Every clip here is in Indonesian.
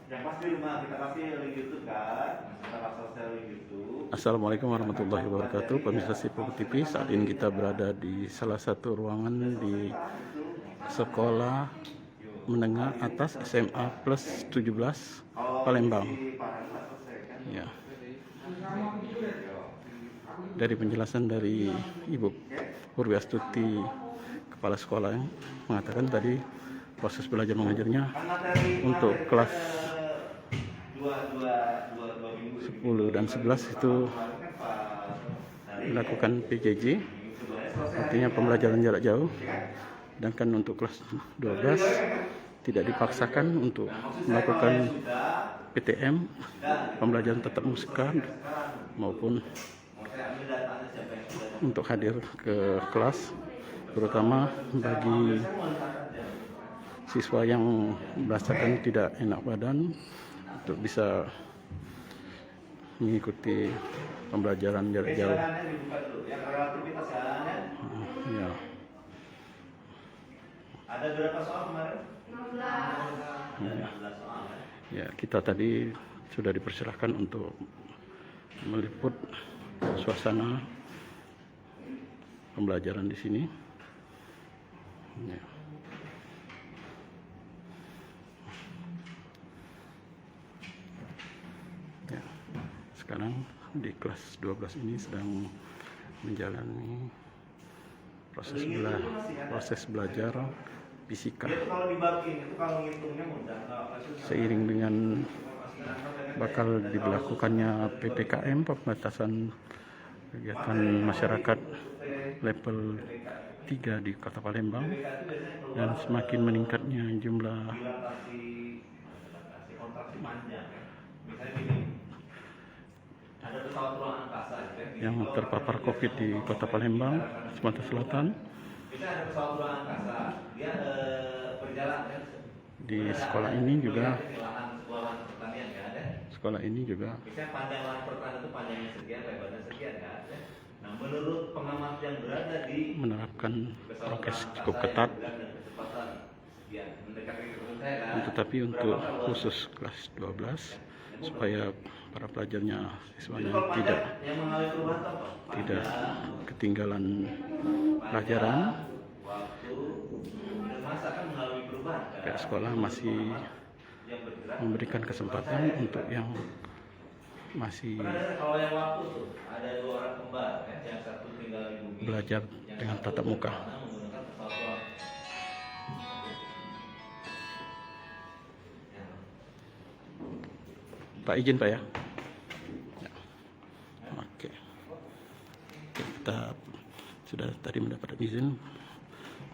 Yang pasti rumah kita kasih link YouTube kan, kita kasih link YouTube. Assalamualaikum warahmatullahi wabarakatuh. Pemirsa Sipo TV, saat ini kita berada di salah satu ruangan di sekolah menengah atas SMA plus 17 Palembang. Ya. Dari penjelasan dari Ibu Purwiastuti, kepala sekolah, yang mengatakan tadi proses belajar mengajarnya untuk kelas 10 dan 11 itu dilakukan PJJ, artinya pembelajaran jarak jauh. Sedangkan untuk kelas 12 tidak dipaksakan untuk melakukan PTM, pembelajaran tatap muka, maupun untuk hadir ke kelas, terutama bagi siswa yang merasakan tidak enak badan untuk bisa mengikuti pembelajaran jarak jauh. Ya. Ada berapa soal kemarin? 15 soal. Ya, kita tadi sudah dipersilahkan untuk meliput suasana pembelajaran di sini. Ya. Ya. Sekarang di kelas 12 ini sedang menjalani proses belajar fisika. Seiring dengan bakal diberlakukannya PPKM, pembatasan kegiatan masyarakat level 3 di Kota Palembang, dan semakin meningkatnya jumlah yang terpapar COVID di Kota Palembang, Sumatera Selatan. Di sekolah ini juga panjang lahan pertanian itu panjangnya sekian, lebarnya sekian kan. Nah, menurut pengamat yang berada di menerapkan prokes cukup ketat. Tetapi untuk khusus kelas 12, supaya para pelajarnya, siswanya tidak ketinggalan pelajaran, pihak sekolah masih memberikan kesempatan untuk yang masih belajar dengan tatap muka. Pak, izin Pak ya. Oke. Kita sudah tadi mendapat izin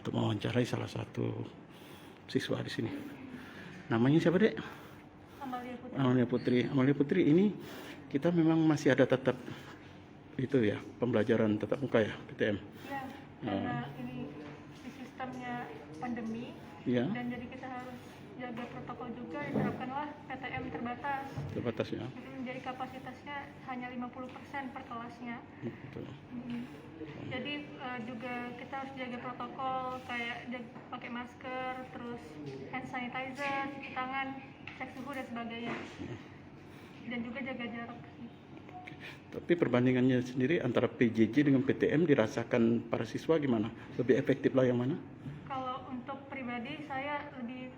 untuk mewawancarai salah satu siswa di sini. Namanya siapa, Dek? Amalia Putri. Amalia Putri, ini kita memang masih ada tetap itu ya, pembelajaran tatap muka ya, PTM. Ya, karena ini sistemnya pandemi, ya. Dan jadi kita harus jaga protokol juga, diterapkanlah PTM terbatas ya. Jadi kapasitasnya hanya 50% per kelasnya. Betul. Jadi juga kita harus jaga protokol, kayak pakai masker, terus hand sanitizer, cuci tangan, cek suhu dan sebagainya, dan juga jaga jarak. Tapi perbandingannya sendiri antara PJJ dengan PTM dirasakan para siswa gimana? Lebih efektif lah yang mana? Kalau untuk pribadi saya lebih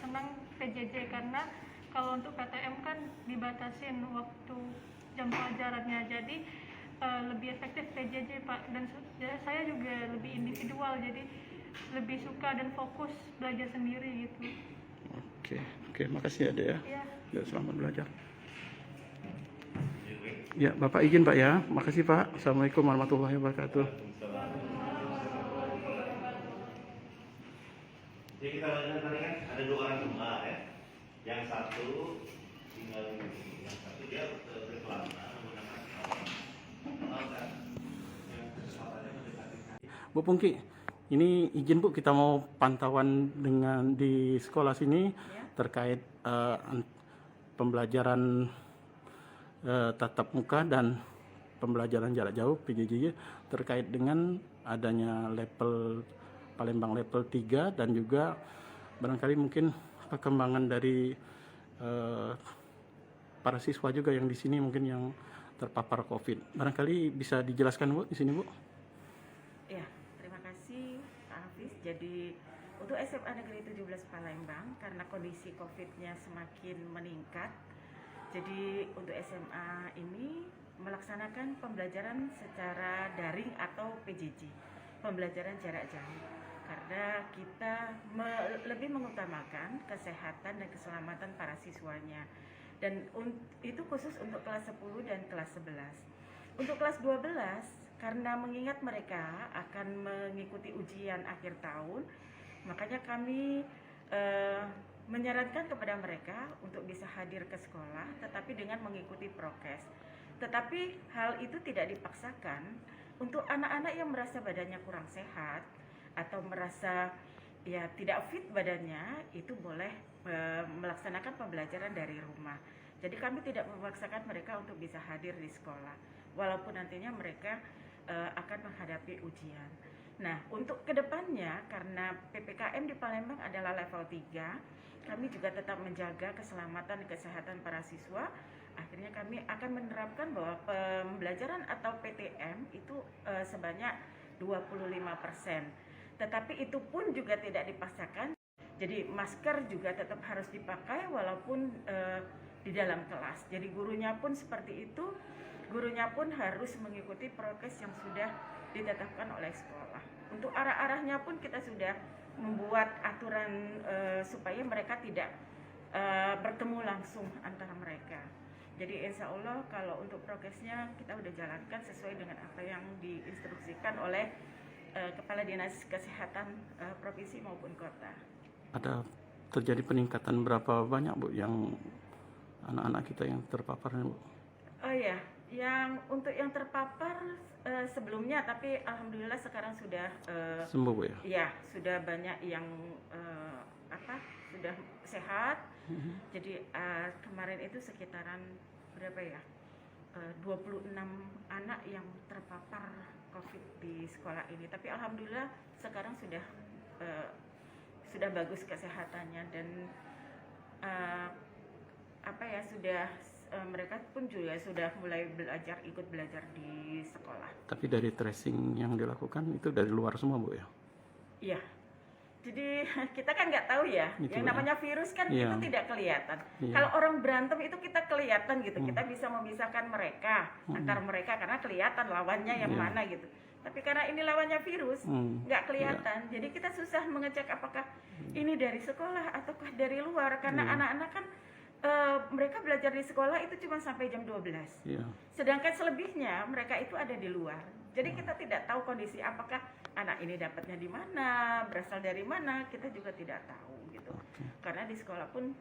senang PJJ, karena kalau untuk PTM kan dibatasin waktu jam pelajarannya, jadi lebih efektif PJJ Pak, dan saya juga lebih individual, jadi lebih suka dan fokus belajar sendiri gitu. Oke, makasih ya Dek ya. Ya. Selamat belajar. Ya, Bapak izin Pak ya. Makasih Pak. Assalamualaikum warahmatullahi wabarakatuh. Jadi kita lanjutkan tadi kan ada 2 orang kembar ya. Yang satu tinggal di sini, yang satu dia berkelana menggunakan kan. Bu Pungki, ini izin Bu, kita mau pantauan dengan di sekolah sini terkait pembelajaran tatap muka dan pembelajaran jarak jauh PJJ terkait dengan adanya level Palembang level 3, dan juga barangkali mungkin perkembangan dari para siswa juga yang di sini mungkin yang terpapar COVID. Barangkali bisa dijelaskan Bu di sini Bu? Ya, terima kasih Pak Hafiz. Jadi untuk SMA Negeri 17 Palembang karena kondisi COVID-nya semakin meningkat, jadi untuk SMA ini melaksanakan pembelajaran secara daring atau PJJ, pembelajaran jarak jauh. Karena kita lebih mengutamakan kesehatan dan keselamatan para siswanya. Dan itu khusus untuk kelas 10 dan kelas 11. Untuk kelas 12, karena mengingat mereka akan mengikuti ujian akhir tahun, makanya kami menyarankan kepada mereka untuk bisa hadir ke sekolah, tetapi dengan mengikuti prokes. Tetapi hal itu tidak dipaksakan. Untuk anak-anak yang merasa badannya kurang sehat atau merasa ya tidak fit badannya, itu boleh melaksanakan pembelajaran dari rumah. Jadi kami tidak memaksakan mereka untuk bisa hadir di sekolah, walaupun nantinya mereka akan menghadapi ujian. Nah, untuk kedepannya, karena PPKM di Palembang adalah level 3, kami juga tetap menjaga keselamatan dan kesehatan para siswa. Akhirnya kami akan menerapkan bahwa pembelajaran atau PTM itu sebanyak 25%. Tetapi itu pun juga tidak dipaksakan. Jadi masker juga tetap harus dipakai walaupun di dalam kelas. Jadi gurunya pun seperti itu, gurunya pun harus mengikuti prokes yang sudah ditetapkan oleh sekolah. Untuk arah-arahnya pun kita sudah membuat aturan supaya mereka tidak bertemu langsung antara mereka. Jadi insya Allah kalau untuk prokesnya kita udah jalankan sesuai dengan apa yang diinstruksikan oleh Kepala Dinas Kesehatan Provinsi maupun Kota. Ada terjadi peningkatan berapa banyak Bu yang anak-anak kita yang terpapar Bu? Oh ya, untuk yang terpapar sebelumnya, tapi alhamdulillah sekarang sudah sembuh Bu ya? Ya, sudah banyak yang sudah sehat. Jadi kemarin itu sekitaran berapa ya? 26 anak yang terpapar COVID di sekolah ini. Tapi alhamdulillah sekarang sudah bagus kesehatannya dan mereka pun juga sudah mulai ikut belajar di sekolah. Tapi dari tracing yang dilakukan itu dari luar semua Bu ya? Iya. Jadi kita kan nggak tahu ya, Itu yang namanya virus kan iya. itu tidak kelihatan. Iya. Kalau orang berantem itu kita kelihatan gitu, kita bisa memisahkan mereka antar mereka karena kelihatan lawannya yang Iya. mana gitu. Tapi karena ini lawannya virus, nggak kelihatan. Jadi kita susah mengecek apakah ini dari sekolah ataukah dari luar karena anak-anak kan mereka belajar di sekolah itu cuma sampai jam 12. Iya. Sedangkan selebihnya mereka itu ada di luar. Jadi kita tidak tahu kondisi apakah anak ini dapatnya di mana, berasal dari mana, kita juga tidak tahu gitu. Karena di sekolah pun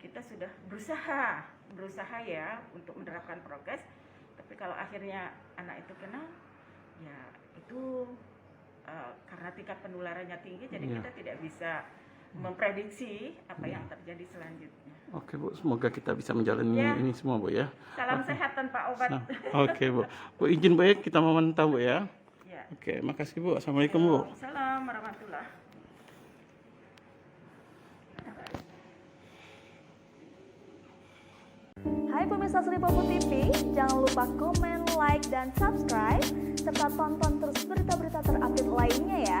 kita sudah berusaha ya untuk menerapkan prokes. Tapi kalau akhirnya anak itu kena, ya itu karena tingkat penularannya tinggi, jadi kita tidak bisa memprediksi apa yang terjadi selanjutnya. Oke Bu, semoga kita bisa menjalani ini semua Bu ya. Salam sehat tanpa obat. Oke Bu, Bu izin Bu ya kita memantau Bu ya. Ya. Oke, makasih Bu. Assalamualaikum Bu. Assalamualaikum warahmatullahi. Hai pemirsa Sri Popo TV, jangan lupa komen, like, dan subscribe, serta tonton terus berita-berita terupdate lainnya ya.